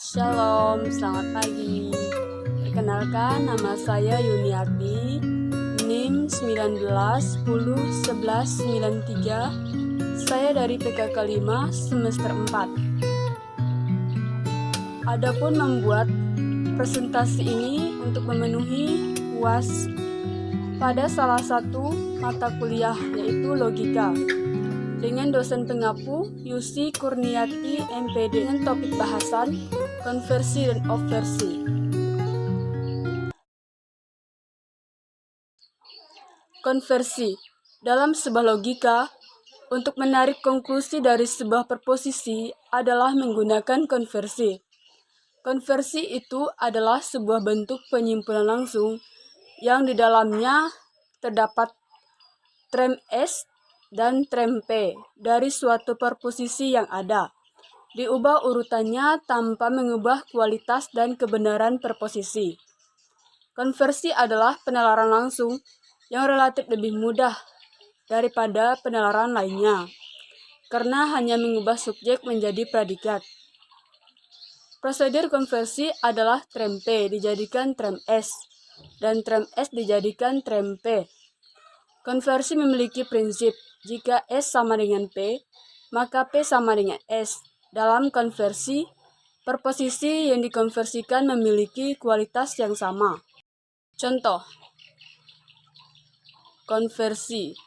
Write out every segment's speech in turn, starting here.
Shalom, selamat pagi. Perkenalkan, nama saya Yuniati, NIM 19 10 11 93. Saya dari PKK 5 semester 4. Adapun membuat presentasi ini untuk memenuhi UAS pada salah satu mata kuliah, yaitu logika, dengan dosen pengapu Yusi Kurniati MPD, dengan topik bahasan konversi dan obversi. Konversi dalam sebuah logika, untuk menarik konklusi dari sebuah proposisi adalah menggunakan konversi. Konversi itu adalah sebuah bentuk penyimpulan langsung yang di dalamnya terdapat trem S dan trem P dari suatu proposisi yang ada, diubah urutannya tanpa mengubah kualitas dan kebenaran proposisi. Konversi adalah penalaran langsung yang relatif lebih mudah daripada penalaran lainnya, karena hanya mengubah subjek menjadi predikat. Prosedur konversi adalah trem P dijadikan trem S, dan trem S dijadikan trem P. Konversi memiliki prinsip, jika S sama dengan P, maka P sama dengan S. Dalam konversi, proposisi yang dikonversikan memiliki kualitas yang sama. Contoh konversi.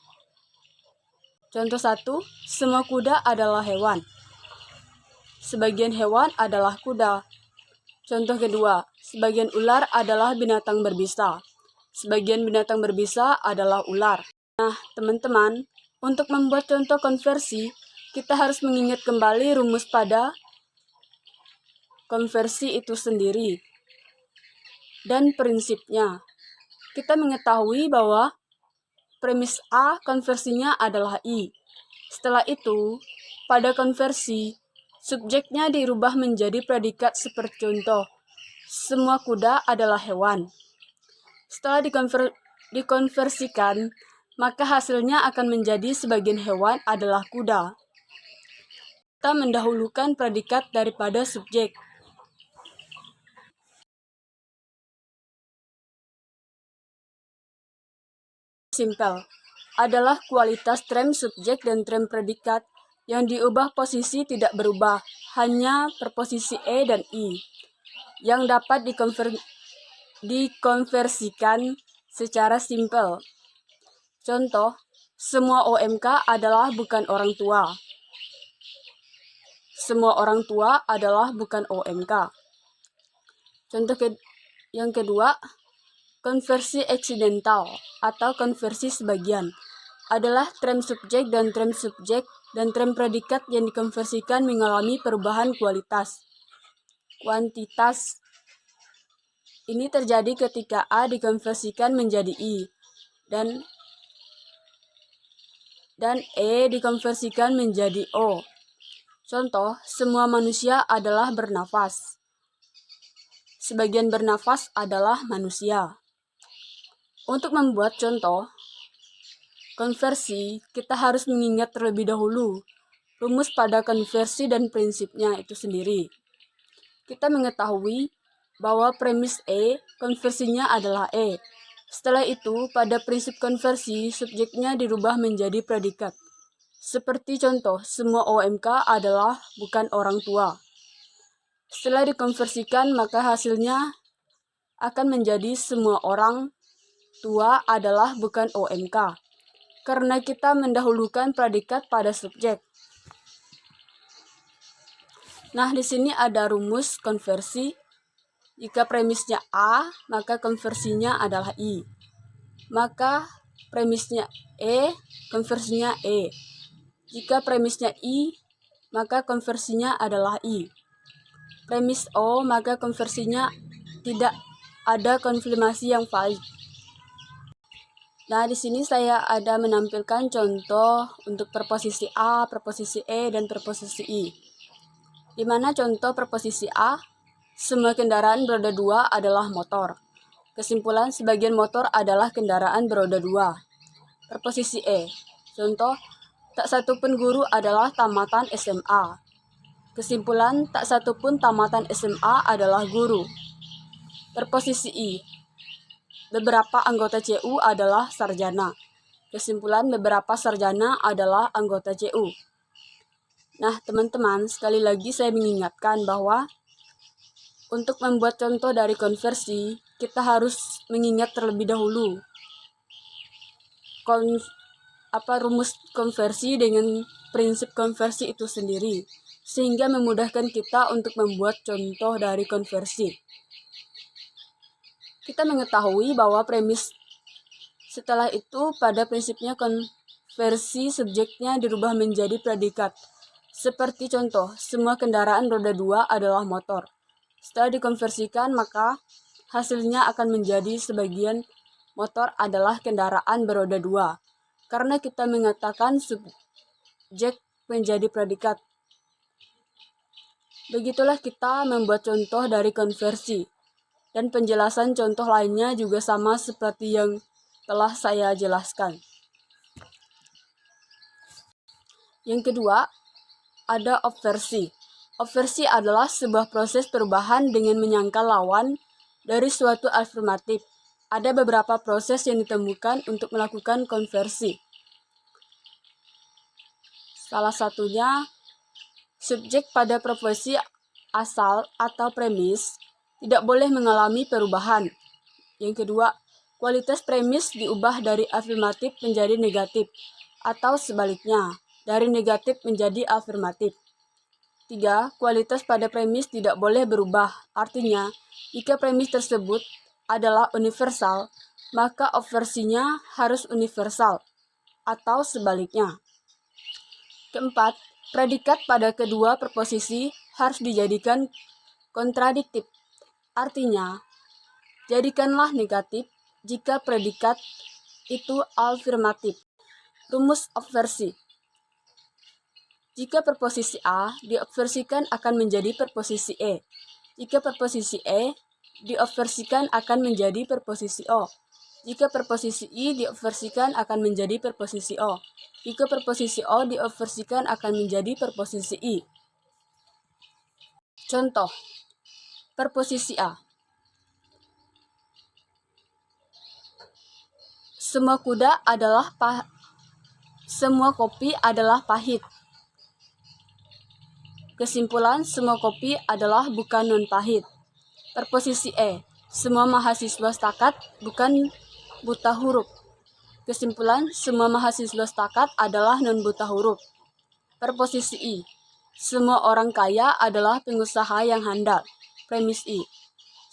Contoh 1, semua kuda adalah hewan. Sebagian hewan adalah kuda. Contoh kedua, sebagian ular adalah binatang berbisa. Sebagian binatang berbisa adalah ular. Nah, teman-teman, untuk membuat contoh konversi, kita harus mengingat kembali rumus pada konversi itu sendiri dan prinsipnya. Kita mengetahui bahwa premis A konversinya adalah I. Setelah itu, pada konversi, subjeknya dirubah menjadi predikat seperti contoh, semua kuda adalah hewan. Setelah dikonversikan, maka hasilnya akan menjadi sebagian hewan adalah kuda. Kita mendahulukan predikat daripada subjek. Simpel adalah kualitas trem subjek dan trem predikat yang diubah posisi tidak berubah, hanya preposisi E dan I, yang dapat dikonversikan secara simpel. Contoh, semua OMK adalah bukan orang tua. Semua orang tua adalah bukan OMK. Contoh yang kedua, konversi eksidental atau konversi sebagian adalah trem subjek dan trem predikat yang dikonversikan mengalami perubahan kuantitas. Ini terjadi ketika A dikonversikan menjadi I dan E dikonversikan menjadi O. Contoh, semua manusia adalah bernafas. Sebagian bernafas adalah manusia. Untuk membuat contoh konversi, kita harus mengingat terlebih dahulu rumus pada konversi dan prinsipnya itu sendiri. Kita mengetahui bahwa premis E, konversinya adalah E. Setelah itu, pada prinsip konversi, subjeknya dirubah menjadi predikat. Seperti contoh, semua OMK adalah bukan orang tua. Setelah dikonversikan, maka hasilnya akan menjadi semua orang tua adalah bukan OMK, karena kita mendahulukan predikat pada subjek. Nah, di sini ada rumus konversi. Jika premisnya A, maka konversinya adalah I. Maka premisnya E, konversinya E. Jika premisnya I, maka konversinya adalah I. Premis O, maka konversinya tidak ada konfirmasi yang valid. Nah, di sini saya ada menampilkan contoh untuk preposisi A, preposisi E, dan preposisi I. Di mana contoh preposisi A, semua kendaraan beroda 2 adalah motor. Kesimpulan, sebagian motor adalah kendaraan beroda 2. Preposisi E, contoh, tak satu pun guru adalah tamatan SMA. Kesimpulan, tak satu pun tamatan SMA adalah guru. Preposisi I. Beberapa anggota CU adalah sarjana. Kesimpulan, beberapa sarjana adalah anggota CU. Nah, teman-teman, sekali lagi saya mengingatkan bahwa untuk membuat contoh dari konversi, kita harus mengingat terlebih dahulu rumus konversi dengan prinsip konversi itu sendiri, sehingga memudahkan kita untuk membuat contoh dari konversi. Kita mengetahui bahwa premis setelah itu pada prinsipnya konversi subjeknya dirubah menjadi predikat. Seperti contoh, semua kendaraan roda 2 adalah motor. Setelah dikonversikan, maka hasilnya akan menjadi sebagian motor adalah kendaraan beroda 2. Karena kita mengatakan subjek menjadi predikat. Begitulah kita membuat contoh dari konversi. Dan penjelasan contoh lainnya juga sama seperti yang telah saya jelaskan. Yang kedua, ada obversi. Obversi adalah sebuah proses perubahan dengan menyangkal lawan dari suatu afirmatif. Ada beberapa proses yang ditemukan untuk melakukan konversi. Salah satunya, subjek pada proposisi asal atau premis tidak boleh mengalami perubahan. Yang kedua, kualitas premis diubah dari afirmatif menjadi negatif, atau sebaliknya, dari negatif menjadi afirmatif. 3. Kualitas pada premis tidak boleh berubah. Artinya, jika premis tersebut adalah universal, maka obversinya harus universal, atau sebaliknya. Keempat, predikat pada kedua preposisi harus dijadikan kontradiktif. Artinya, jadikanlah negatif jika predikat itu afirmatif. Rumus obversi. Jika preposisi A diobversikan akan menjadi preposisi E. Jika preposisi E diobversikan akan menjadi preposisi O. Jika preposisi I diobversikan akan menjadi preposisi O. Jika preposisi O diobversikan akan menjadi preposisi I. Contoh, preposisi A. Semua kopi adalah pahit. Kesimpulan, semua kopi adalah bukan non-pahit. Preposisi E. Semua mahasiswa setakat bukan buta huruf. Kesimpulan, semua mahasiswa setakat adalah non-buta huruf. Preposisi I. Semua orang kaya adalah pengusaha yang handal. Premis I.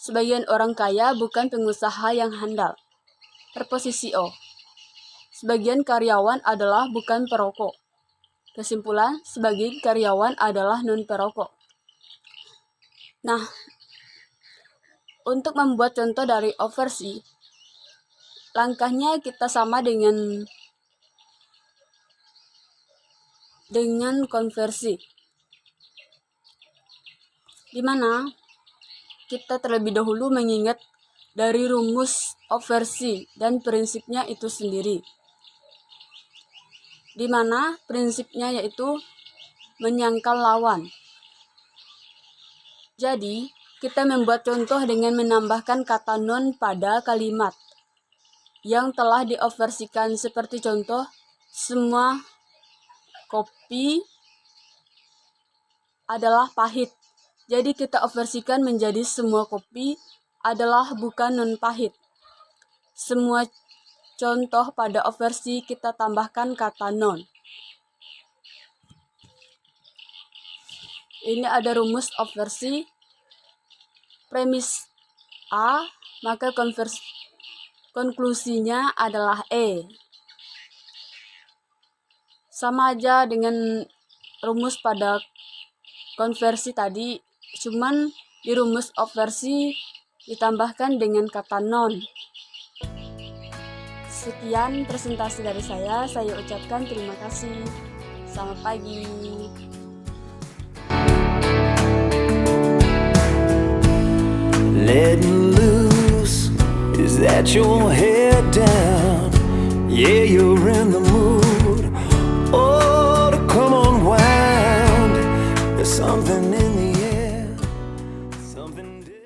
Sebagian orang kaya bukan pengusaha yang handal. Preposisi O. Sebagian karyawan adalah bukan perokok. Kesimpulan, sebagian karyawan adalah non-perokok. Nah, untuk membuat contoh dari obversi, langkahnya kita sama dengan konversi, di mana kita terlebih dahulu mengingat dari rumus obversi dan prinsipnya itu sendiri, di mana prinsipnya yaitu menyangkal lawan. Jadi, kita membuat contoh dengan menambahkan kata non pada kalimat yang telah diobversikan, seperti contoh, semua kopi adalah pahit. Jadi kita obversikan menjadi semua kopi adalah bukan non-pahit. Semua contoh pada obversi kita tambahkan kata non. Ini ada rumus obversi. Premis A, maka konklusinya adalah E. Sama aja dengan rumus pada konversi tadi, cuman di rumus obversi ditambahkan dengan kata non. Sekian presentasi dari saya ucapkan terima kasih. Selamat pagi. Letting loose, is that your head down? Yeah, you're in the mood. Oh, to come unwound. There's something something different.